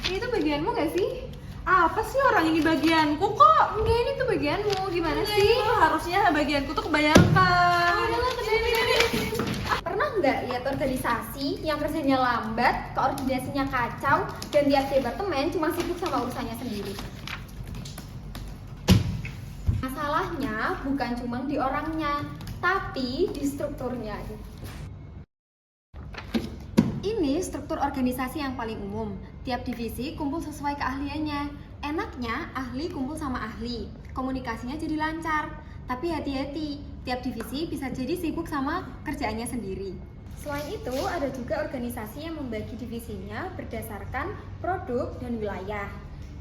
Ini tuh bagianmu gak sih? Apa sih orang ini bagianku kok? Enggak, ini tuh bagianmu. Gimana Enggak, sih? ini harusnya bagianku tuh kebayangkan. Pernah nggak lihat organisasi yang kerjanya lambat, koordinasinya kacau, dan tiap departemen cuma sibuk sama urusannya sendiri? Masalahnya bukan cuma di orangnya, tapi di strukturnya. Ini struktur organisasi yang paling umum. Tiap divisi kumpul sesuai keahliannya. Enaknya ahli kumpul sama ahli, komunikasinya jadi lancar. Tapi hati-hati, tiap divisi bisa jadi sibuk sama kerjaannya sendiri. Selain itu, ada juga organisasi yang membagi divisinya berdasarkan produk dan wilayah.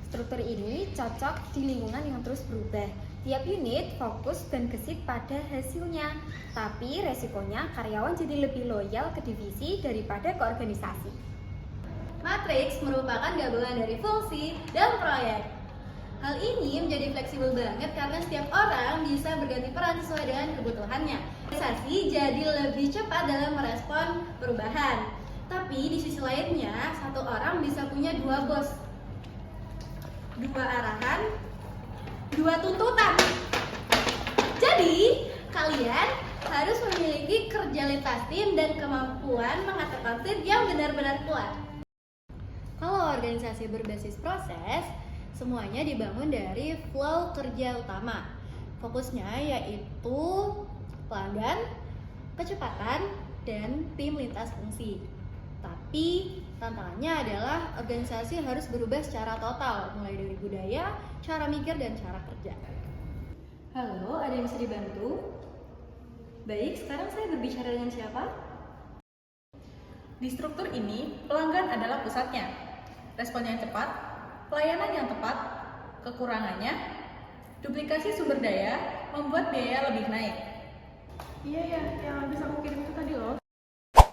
Struktur ini cocok di lingkungan yang terus berubah. Tiap unit fokus dan gesit pada hasilnya, tapi resikonya karyawan jadi lebih loyal ke divisi daripada ke organisasi. Matriks merupakan gabungan dari fungsi dan proyek. Hal ini menjadi fleksibel banget karena setiap orang bisa berganti peran sesuai dengan kebutuhannya. Organisasi jadi lebih cepat dalam merespon perubahan. Tapi di sisi lainnya, satu orang bisa punya dua bos, dua arahan, dua tuntutan. Jadi, kalian harus memiliki kerja lintas tim dan kemampuan mengatur konflik yang benar-benar kuat. Kalau organisasi berbasis proses, semuanya dibangun dari flow kerja utama. Fokusnya yaitu pelanggan, kecepatan, dan tim lintas fungsi. Tapi tantangannya adalah organisasi harus berubah secara total, mulai dari budaya, cara mikir, dan cara kerja. Halo, ada yang bisa dibantu? Baik, sekarang saya berbicara dengan siapa? Di struktur ini, pelanggan adalah pusatnya. Respon yang cepat, pelayanan yang tepat, kekurangannya, duplikasi sumber daya membuat biaya lebih naik. Iya, yang habis aku kirim itu tadi loh.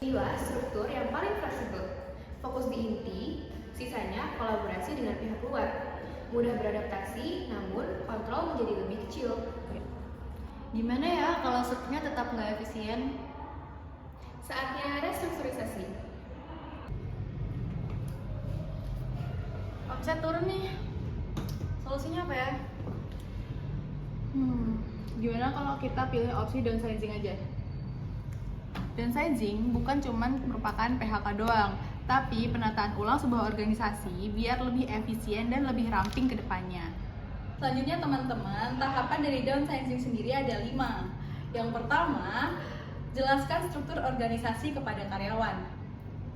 Inilah struktur yang paling fleksibel. Fokus di inti, sisanya kolaborasi dengan pihak luar. Mudah beradaptasi, namun kontrol menjadi lebih kecil. Gimana ya kalau strukturnya tetap nggak efisien? Saatnya restrukturisasi. Omset turun nih. Solusinya apa ya? Gimana kalau kita pilih opsi downsizing aja? Downsizing bukan cuma merupakan PHK doang, tapi penataan ulang sebuah organisasi biar lebih efisien dan lebih ramping ke depannya. Selanjutnya teman-teman, tahapan dari downsizing sendiri ada 5. Yang pertama, jelaskan struktur organisasi kepada karyawan.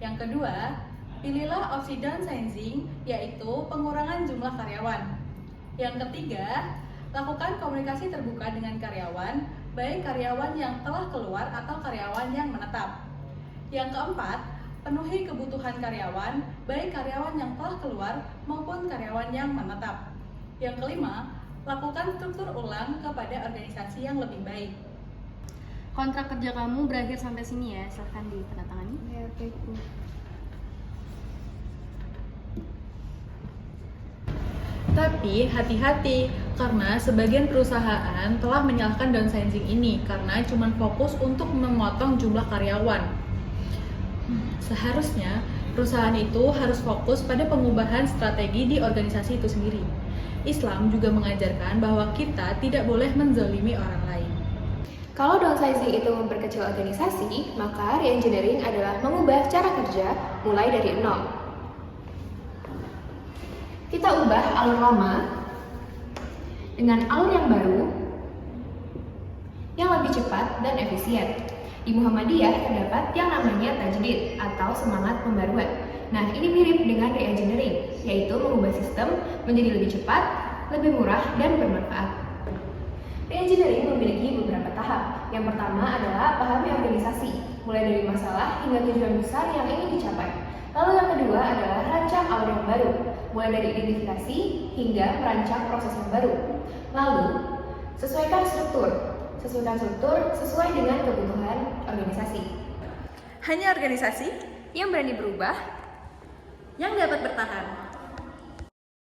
Yang kedua, pilihlah opsi downsizing, yaitu pengurangan jumlah karyawan. Yang ketiga, lakukan komunikasi terbuka dengan karyawan, baik karyawan yang telah keluar atau karyawan yang menetap. Yang keempat, penuhi kebutuhan karyawan, baik karyawan yang telah keluar maupun karyawan yang menetap. Yang kelima, lakukan struktur ulang kepada organisasi yang lebih baik. Kontrak kerja kamu berakhir sampai sini ya, silahkan ditandatangani. Oke. Tapi hati-hati, karena sebagian perusahaan telah menyalahkan downsizing ini karena cuma fokus untuk memotong jumlah karyawan. Seharusnya perusahaan itu harus fokus pada pengubahan strategi di organisasi itu sendiri. Islam juga mengajarkan bahwa kita tidak boleh menzalimi orang lain. Kalau downsizing itu memperkecil organisasi, maka reengineering adalah mengubah cara kerja mulai dari nol. Kita ubah alur lama dengan alur yang baru, yang lebih cepat dan efisien. Di Muhammadiyah terdapat yang namanya tajdid atau semangat pembaruan. Nah, ini mirip dengan reengineering, yaitu mengubah sistem menjadi lebih cepat, lebih murah, dan bermanfaat. Reengineering memiliki beberapa tahap. Yang pertama adalah pahami organisasi, mulai dari masalah hingga tujuan besar yang ingin dicapai. Lalu yang kedua adalah rancang alur yang baru, mulai dari identifikasi hingga merancang proses yang baru. Lalu, sesuaikan struktur sesuai dengan kebutuhan organisasi. Hanya organisasi Yang berani berubah, Yang dapat bertahan.